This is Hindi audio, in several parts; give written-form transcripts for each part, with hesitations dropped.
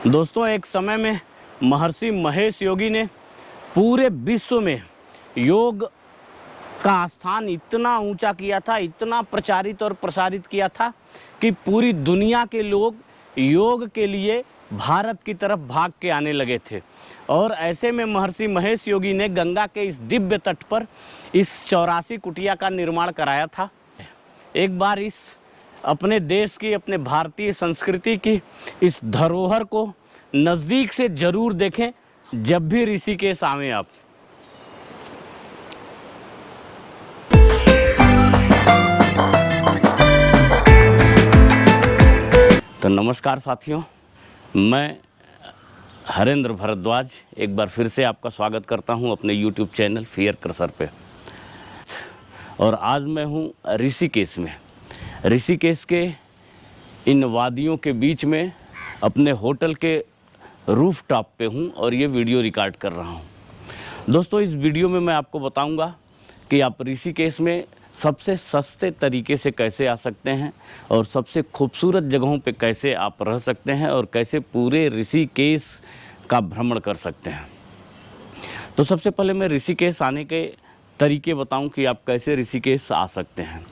दोस्तों, एक समय में महर्षि महेश योगी ने पूरे विश्व में योग का स्थान इतना ऊंचा किया था, इतना प्रचारित और प्रसारित किया था कि पूरी दुनिया के लोग योग के लिए भारत की तरफ भाग के आने लगे थे। और ऐसे में महर्षि महेश योगी ने गंगा के इस दिव्य तट पर इस 84 कुटिया का निर्माण कराया था। एक बार इस अपने देश की, अपने भारतीय संस्कृति की इस धरोहर को नज़दीक से ज़रूर देखें जब भी ऋषिकेश आवें आप। तो नमस्कार साथियों, मैं हरेंद्र भारद्वाज एक बार फिर से आपका स्वागत करता हूं अपने YouTube चैनल फियर क्रशर पे। और आज मैं हूं ऋषिकेश में। ऋषिकेश के इन वादियों के बीच में अपने होटल के रूफ टॉप पे हूं और ये वीडियो रिकॉर्ड कर रहा हूं। दोस्तों, इस वीडियो में मैं आपको बताऊंगा कि आप ऋषिकेश में सबसे सस्ते तरीके से कैसे आ सकते हैं और सबसे खूबसूरत जगहों पे कैसे आप रह सकते हैं और कैसे पूरे ऋषिकेश का भ्रमण कर सकते हैं। तो सबसे पहले मैं ऋषिकेश आने के तरीके बताऊं कि आप कैसे ऋषिकेश आ सकते हैं।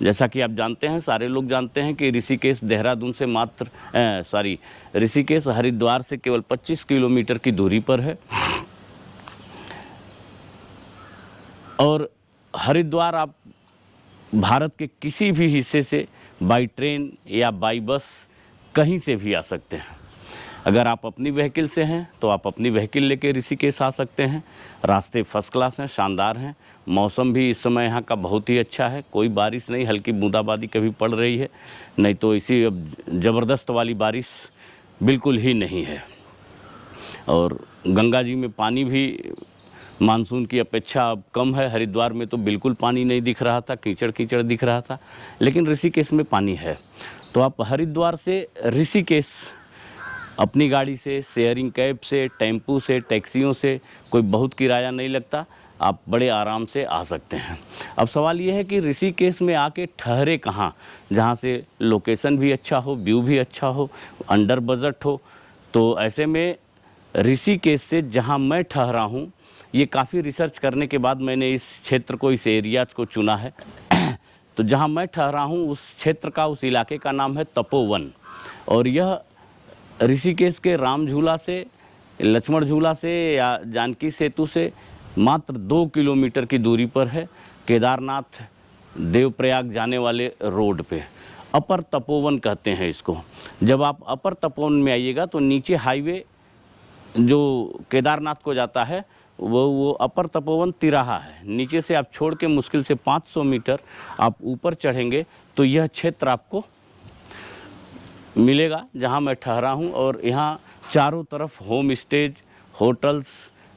जैसा कि आप जानते हैं, सारे लोग जानते हैं कि ऋषिकेश देहरादून से ऋषिकेश हरिद्वार से केवल 25 किलोमीटर की दूरी पर है। और हरिद्वार आप भारत के किसी भी हिस्से से बाई ट्रेन या बाई बस कहीं से भी आ सकते हैं। अगर आप अपनी व्हीकल से हैं तो आप अपनी व्हीकल लेके ऋषिकेश आ सकते हैं। रास्ते फर्स्ट क्लास हैं, शानदार हैं। मौसम भी इस समय यहाँ का बहुत ही अच्छा है। कोई बारिश नहीं, हल्की बूंदाबांदी कभी पड़ रही है, नहीं तो इसी ज़बरदस्त वाली बारिश बिल्कुल ही नहीं है। और गंगा जी में पानी भी मानसून की अपेक्षा अब कम है। हरिद्वार में तो बिल्कुल पानी नहीं दिख रहा था, कीचड़ कीचड़ दिख रहा था, लेकिन ऋषिकेश में पानी है। तो आप हरिद्वार से ऋषिकेश अपनी गाड़ी से, शेयरिंग कैब से, टेम्पू से, टैक्सियों से, कोई बहुत किराया नहीं लगता, आप बड़े आराम से आ सकते हैं। अब सवाल ये है कि ऋषिकेश में आके ठहरे कहाँ, जहाँ से लोकेशन भी अच्छा हो, व्यू भी अच्छा हो, अंडर बजट हो। तो ऐसे में ऋषिकेश से जहाँ मैं ठहरा हूँ, ये काफ़ी रिसर्च करने के बाद मैंने इस क्षेत्र को, इस एरियाज को चुना है। तो जहाँ मैं ठहरा हूँ उस क्षेत्र का, उस इलाके का नाम है तपोवन। और यह ऋषिकेश के राम झूला से, लक्ष्मण झूला से या जानकी सेतु से मात्र 2 किलोमीटर की दूरी पर है, केदारनाथ देवप्रयाग जाने वाले रोड पे। अपर तपोवन कहते हैं इसको। जब आप अपर तपोवन में आइएगा तो नीचे हाईवे जो केदारनाथ को जाता है वो अपर तपोवन तिराहा है। नीचे से आप छोड़ के मुश्किल से 500 मीटर आप ऊपर चढ़ेंगे तो यह क्षेत्र आपको मिलेगा जहां मैं ठहरा हूं। और यहाँ चारों तरफ home stage, hotels,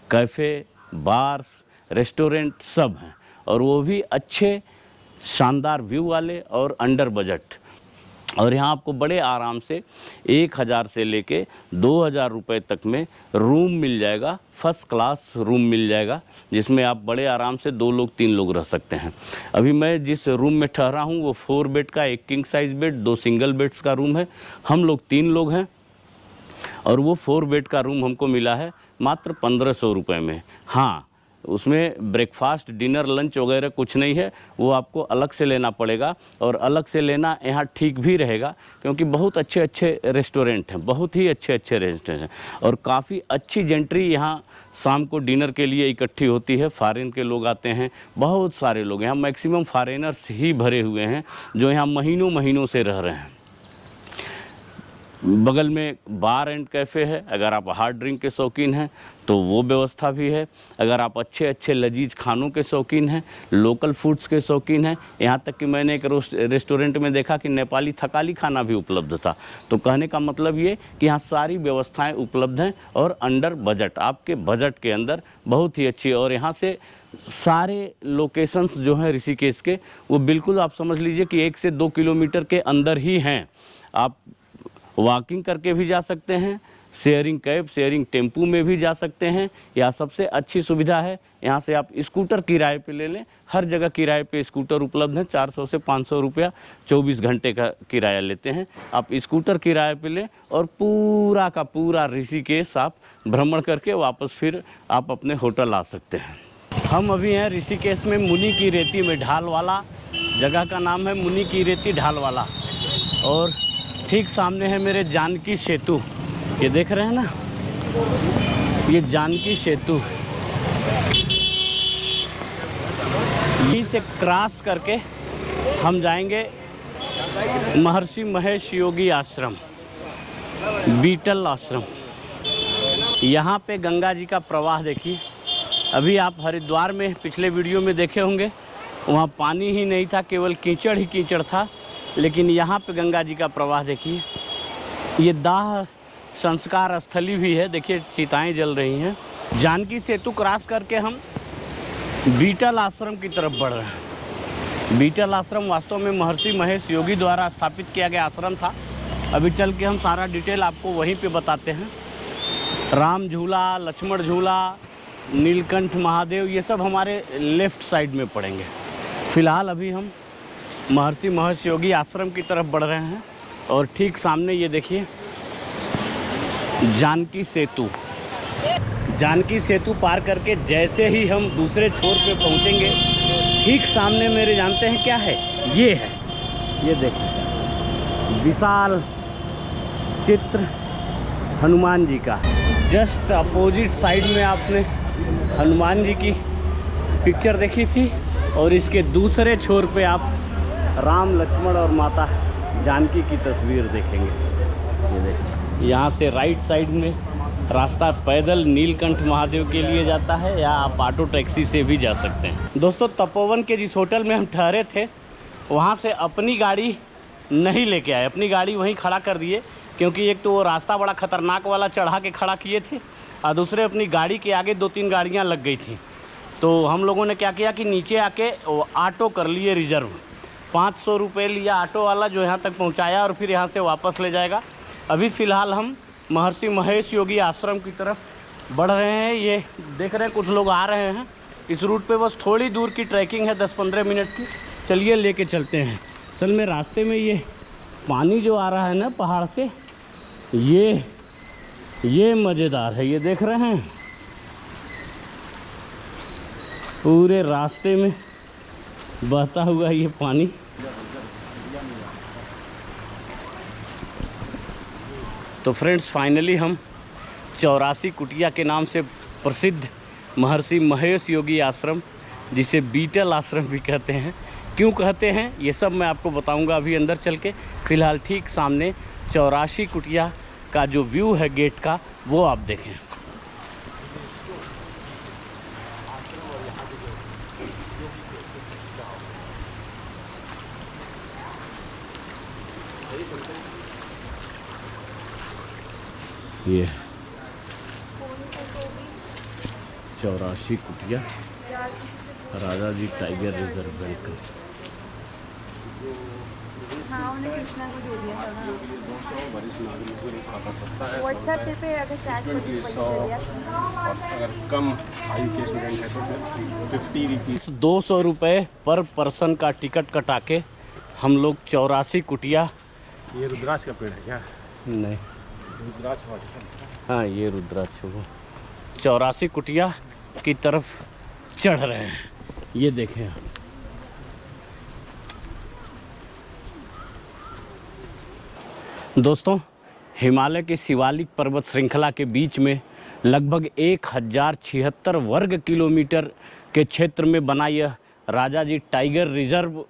cafe, bars, restaurant सब हैं, और वो भी अच्छे शानदार व्यू वाले और अंडर बजट। और यहाँ आपको बड़े आराम से 1000 से लेके 2000 रुपये तक में रूम मिल जाएगा, फर्स्ट क्लास रूम मिल जाएगा, जिसमें आप बड़े आराम से 2 लोग 3 लोग रह सकते हैं। अभी मैं जिस रूम में ठहरा हूँ वो 4 बेड का, 1 king size bed, 2 single beds का रूम है। हम लोग 3 लोग हैं और वो 4 बेड का रूम हमको मिला है मात्र 1500 रुपये में। हाँ, उसमें ब्रेकफास्ट, डिनर, लंच वगैरह कुछ नहीं है, वो आपको अलग से लेना पड़ेगा। और अलग से लेना यहाँ ठीक भी रहेगा, क्योंकि बहुत अच्छे अच्छे रेस्टोरेंट हैं, बहुत ही अच्छे अच्छे रेस्टोरेंट हैं। और काफ़ी अच्छी जेंट्री यहाँ शाम को डिनर के लिए इकट्ठी होती है। फॉरेन के लोग आते हैं, बहुत सारे लोग यहाँ, मैक्सिमम फॉरेनर्स ही भरे हुए हैं जो यहाँ महीनों महीनों से रह रहे हैं। बगल में बार एंड कैफ़े है। अगर आप हार्ड ड्रिंक के शौकीन हैं तो वो व्यवस्था भी है। अगर आप अच्छे अच्छे लजीज खानों के शौकीन हैं, लोकल फूड्स के शौकीन हैं, यहाँ तक कि मैंने एक रेस्टोरेंट में देखा कि नेपाली थकाली खाना भी उपलब्ध था। तो कहने का मतलब ये कि यहाँ सारी व्यवस्थाएं उपलब्ध हैं और अंडर बजट, आपके बजट के अंदर, बहुत ही अच्छी। और यहाँ से सारे लोकेशंस जो हैं ऋषिकेश के, वो बिल्कुल आप समझ लीजिए कि 1 से 2 किलोमीटर के अंदर ही हैं। आप वॉकिंग करके भी जा सकते हैं, शेयरिंग कैब, शेयरिंग टेम्पू में भी जा सकते हैं, या सबसे अच्छी सुविधा है यहाँ से आप स्कूटर किराए पे ले लें। हर जगह किराए पे स्कूटर उपलब्ध हैं, 400 से 500 रुपया 24 घंटे का किराया लेते हैं। आप स्कूटर किराए पे लें और पूरा का पूरा ऋषिकेश आप भ्रमण करके वापस फिर आप अपने होटल आ सकते हैं। हम अभी हैं ऋषिकेश में मुनि की रेती में, ढालवाला जगह का नाम है मुनि की रेती ढालवाला। और ठीक सामने है मेरे जानकी सेतु, ये देख रहे हैं ना, ये जानकी सेतु। यहीं से क्रॉस करके हम जाएंगे महर्षि महेश योगी आश्रम, बीटल आश्रम। यहाँ पे गंगा जी का प्रवाह देखिए। अभी आप हरिद्वार में पिछले वीडियो में देखे होंगे, वहाँ पानी ही नहीं था, केवल कीचड़ ही कीचड़ था। लेकिन यहाँ पे गंगा जी का प्रवाह देखिए। ये दाह संस्कार स्थली भी है, देखिए चिताएं जल रही हैं। जानकी सेतु क्रॉस करके हम बीटल आश्रम की तरफ बढ़ रहे हैं। बीटल आश्रम वास्तव में महर्षि महेश योगी द्वारा स्थापित किया गया आश्रम था। अभी चल के हम सारा डिटेल आपको वहीं पे बताते हैं। राम झूला, लक्ष्मण झूला, नीलकंठ महादेव, ये सब हमारे लेफ़्ट साइड में पड़ेंगे। फ़िलहाल अभी हम महर्षि महेश योगी आश्रम की तरफ बढ़ रहे हैं। और ठीक सामने ये देखिए जानकी सेतु। जानकी सेतु पार करके जैसे ही हम दूसरे छोर पे पहुंचेंगे, ठीक सामने मेरे जानते हैं क्या है? ये है, ये देखिए विशाल चित्र हनुमान जी का। जस्ट अपोजिट साइड में आपने हनुमान जी की पिक्चर देखी थी, और इसके दूसरे छोर पे आप राम, लक्ष्मण और माता जानकी की तस्वीर देखेंगे। ये देखिए, यहाँ से राइट साइड में रास्ता पैदल नीलकंठ महादेव के लिए जाता है, या आप ऑटो टैक्सी से भी जा सकते हैं। दोस्तों, तपोवन के जिस होटल में हम ठहरे थे, वहाँ से अपनी गाड़ी नहीं लेके आए, अपनी गाड़ी वहीं खड़ा कर दिए, क्योंकि एक तो वो रास्ता बड़ा ख़तरनाक वाला चढ़ा के खड़ा किए थे, और दूसरे अपनी गाड़ी के आगे 2-3 गाड़ियाँ लग गई थी। तो हम लोगों ने क्या किया कि नीचे आके ऑटो कर लिए रिज़र्व। 500 रुपये लिया ऑटो वाला, जो यहाँ तक पहुँचाया और फिर यहाँ से वापस ले जाएगा। अभी फ़िलहाल हम महर्षि महेश योगी आश्रम की तरफ बढ़ रहे हैं। ये देख रहे हैं कुछ लोग आ रहे हैं। इस रूट पे बस थोड़ी दूर की ट्रैकिंग है, 10-15 मिनट की। चलिए लेके चलते हैं। असल में रास्ते में ये पानी जो आ रहा है ना पहाड़ से, ये मज़ेदार है। ये देख रहे हैं पूरे रास्ते में बहता हुआ ये पानी। तो फ्रेंड्स, फाइनली हम 84 कुटिया के नाम से प्रसिद्ध महर्षि महेश योगी आश्रम, जिसे बीटल आश्रम भी कहते हैं, क्यों कहते हैं ये सब मैं आपको बताऊंगा अभी अंदर चल के। फ़िलहाल ठीक सामने 84 कुटिया का जो व्यू है गेट का, वो आप देखें। ये 84 कुटिया राजा जी टाइगर रिजर्व वेलकम। हाँ, उन्हें कृष्णा को दे दिया था ना। व्हाट्सएप पे अगर चैट कर दिया, और अगर कम आयु के स्टूडेंट है तो फिर 50 रुपीज़। 200 रुपये पर पर्सन का टिकट कटा के हम लोग 84 कुटिया। ये रुद्राक्ष का पेड़ है क्या? नहीं, रुद्राक्ष। हाँ ये रुद्राक्ष हो। 84 कुटिया की तरफ चढ़ रहे हैं। ये देखें, दोस्तों, हिमालय के शिवालिक पर्वत श्रृंखला के बीच में लगभग 1076 वर्ग किलोमीटर के क्षेत्र में बना यह राजा जी टाइगर रिजर्व,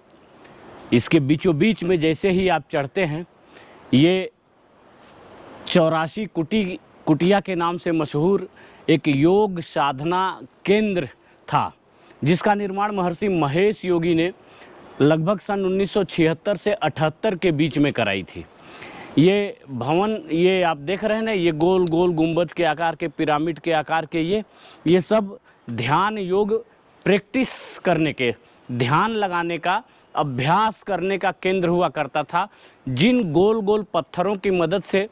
इसके बीचों बीच में जैसे ही आप चढ़ते हैं, ये 84 कुटिया के नाम से मशहूर एक योग साधना केंद्र था, जिसका निर्माण महर्षि महेश योगी ने लगभग सन 1976 से 78 के बीच में कराई थी। ये भवन, ये आप देख रहे हैं ना, ये गोल गोल गुंबद के आकार के, पिरामिड के आकार के, ये सब ध्यान योग प्रैक्टिस करने के, ध्यान लगाने का, अभ्यास करने का केंद्र हुआ करता था। जिन गोल गोल पत्थरों की मदद से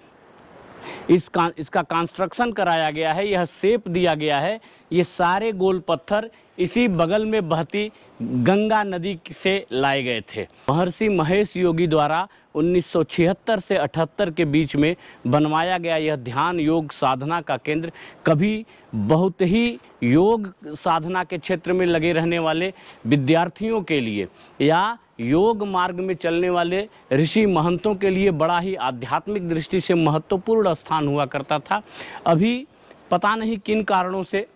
इसका कंस्ट्रक्शन कराया गया है, यह शेप दिया गया है। ये सारे गोल पत्थर इसी बगल में बहती गंगा नदी से लाए गए थे। महर्षि महेश योगी द्वारा 1976 से 78 के बीच में बनवाया गया यह ध्यान योग साधना का केंद्र कभी बहुत ही योग साधना के क्षेत्र में लगे रहने वाले विद्यार्थियों के लिए या योग मार्ग में चलने वाले ऋषि महंतों के लिए बड़ा ही आध्यात्मिक दृष्टि से महत्वपूर्ण स्थान हुआ करता था। अभी पता नहीं किन कारणों से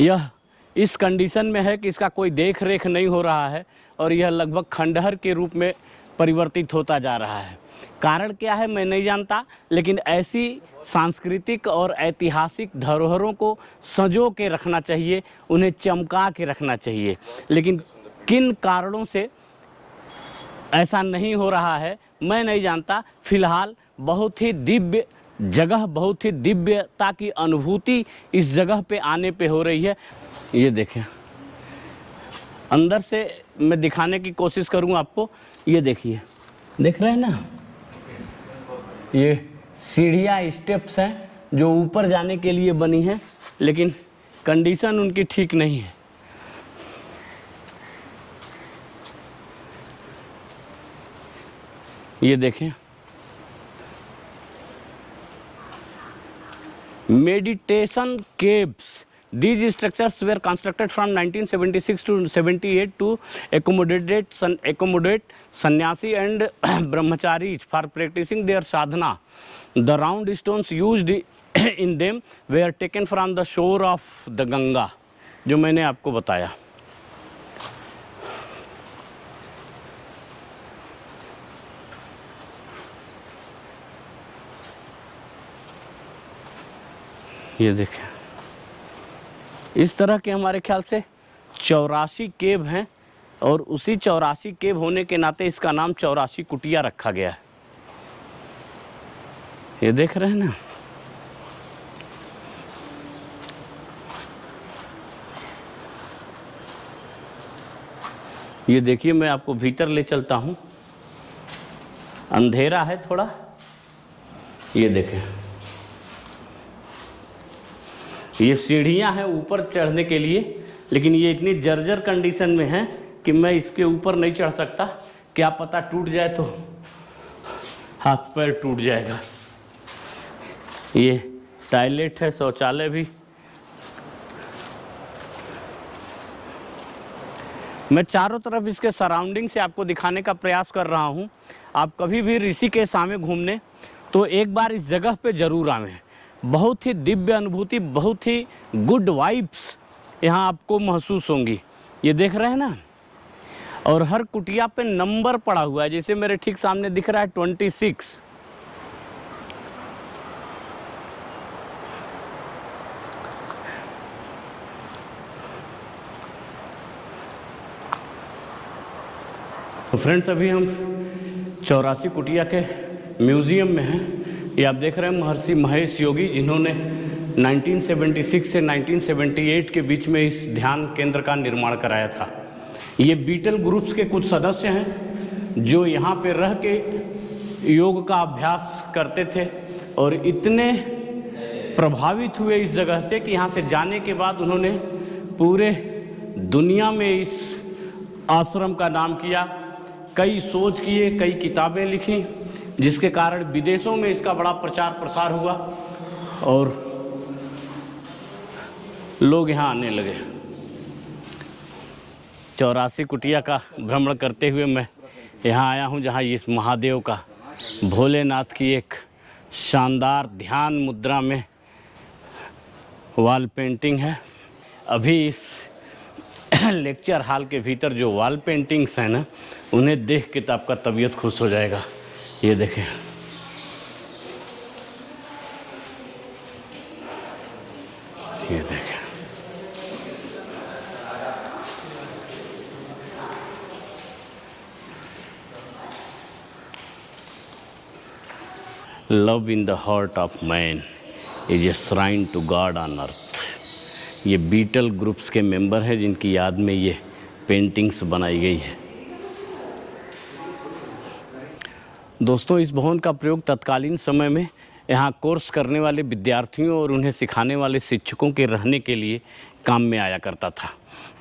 यह इस कंडीशन में है कि इसका कोई देख रेख नहीं हो रहा है और यह लगभग खंडहर के रूप में परिवर्तित होता जा रहा है। कारण क्या है मैं नहीं जानता, लेकिन ऐसी सांस्कृतिक और ऐतिहासिक धरोहरों को संजो के रखना चाहिए, उन्हें चमका के रखना चाहिए। लेकिन किन कारणों से ऐसा नहीं हो रहा है मैं नहीं जानता। फिलहाल बहुत ही दिव्य जगह, बहुत ही दिव्यता की अनुभूति इस जगह पे आने पे हो रही है। ये देखें, अंदर से मैं दिखाने की कोशिश करूं आपको। ये देखिए, देख रहे हैं ना, ये सीढ़ियाँ स्टेप्स हैं जो ऊपर जाने के लिए बनी हैं, लेकिन कंडीशन उनकी ठीक नहीं है। ये देखें, meditation caves. These structures were constructed from 1976 to 78 to accommodate sannyasi and brahmacharis for practicing their sadhana. The round stones used in them were taken from the shore of the Ganga, जो मैंने आपको बताया। ये देखें, इस तरह के हमारे ख्याल से 84 केव हैं और उसी 84 केव होने के नाते इसका नाम 84 कुटिया रखा गया है। ये देख रहे हैं ना, ये देखिए, मैं आपको भीतर ले चलता हूँ। अंधेरा है थोड़ा, ये देखें, ये सीढ़ियां हैं ऊपर चढ़ने के लिए, लेकिन ये इतनी जर्जर कंडीशन में है कि मैं इसके ऊपर नहीं चढ़ सकता। क्या पता टूट जाए तो हाथ पैर टूट जाएगा। ये टॉयलेट है, शौचालय भी। मैं चारों तरफ इसके सराउंडिंग से आपको दिखाने का प्रयास कर रहा हूँ। आप कभी भी ऋषिकेश आवें घूमने तो एक बार इस जगह पे ज़रूर आवें। बहुत ही दिव्य अनुभूति, बहुत ही गुड वाइब्स यहाँ आपको महसूस होंगी। ये देख रहे हैं ना, और हर कुटिया पे नंबर पड़ा हुआ है, जैसे मेरे ठीक सामने दिख रहा है 26। तो फ्रेंड्स, अभी हम 84 कुटिया के म्यूज़ियम में हैं। ये आप देख रहे हैं महर्षि महेश योगी, जिन्होंने 1976 से 1978 के बीच में इस ध्यान केंद्र का निर्माण कराया था। ये बीटल ग्रुप्स के कुछ सदस्य हैं जो यहाँ पे रह के योग का अभ्यास करते थे और इतने प्रभावित हुए इस जगह से कि यहाँ से जाने के बाद उन्होंने पूरे दुनिया में इस आश्रम का नाम किया, कई शोध किए, कई किताबें लिखी, जिसके कारण विदेशों में इसका बड़ा प्रचार प्रसार हुआ और लोग यहाँ आने लगे। 84 कुटिया का भ्रमण करते हुए मैं यहाँ आया हूँ, जहाँ इस महादेव का, भोलेनाथ की एक शानदार ध्यान मुद्रा में वॉल पेंटिंग है। अभी इस लेक्चर हॉल के भीतर जो वॉल पेंटिंग्स हैं ना, उन्हें देख के तो आपका तबीयत खुश हो जाएगा। ये देखें, ये देखें, love in the heart of man is a shrine to God on earth. ये बीटल ग्रुप्स के मेंबर हैं जिनकी याद में ये पेंटिंग्स बनाई गई है। दोस्तों, इस भवन का प्रयोग तत्कालीन समय में यहाँ कोर्स करने वाले विद्यार्थियों और उन्हें सिखाने वाले शिक्षकों के रहने के लिए काम में आया करता था।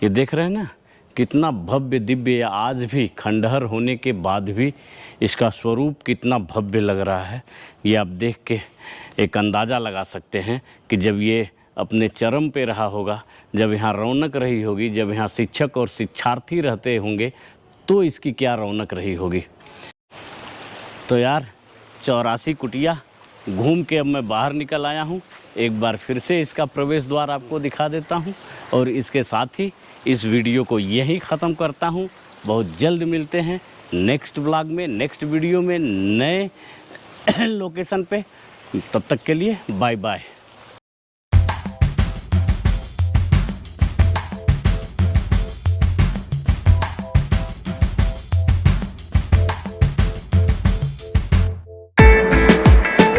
ये देख रहे हैं ना, कितना भव्य दिव्य, आज भी खंडहर होने के बाद भी इसका स्वरूप कितना भव्य लग रहा है। ये आप देख के एक अंदाज़ा लगा सकते हैं कि जब ये अपने चरम पे रहा होगा, जब यहाँ रौनक रही होगी, जब यहाँ शिक्षक और शिक्षार्थी रहते होंगे, तो इसकी क्या रौनक रही होगी। तो यार 84 कुटिया घूम के अब मैं बाहर निकल आया हूँ। एक बार फिर से इसका प्रवेश द्वार आपको दिखा देता हूँ और इसके साथ ही इस वीडियो को यहीं ख़त्म करता हूँ। बहुत जल्द मिलते हैं नेक्स्ट व्लॉग में, नेक्स्ट वीडियो में, नए लोकेशन पे। तब तक के लिए बाय बाय।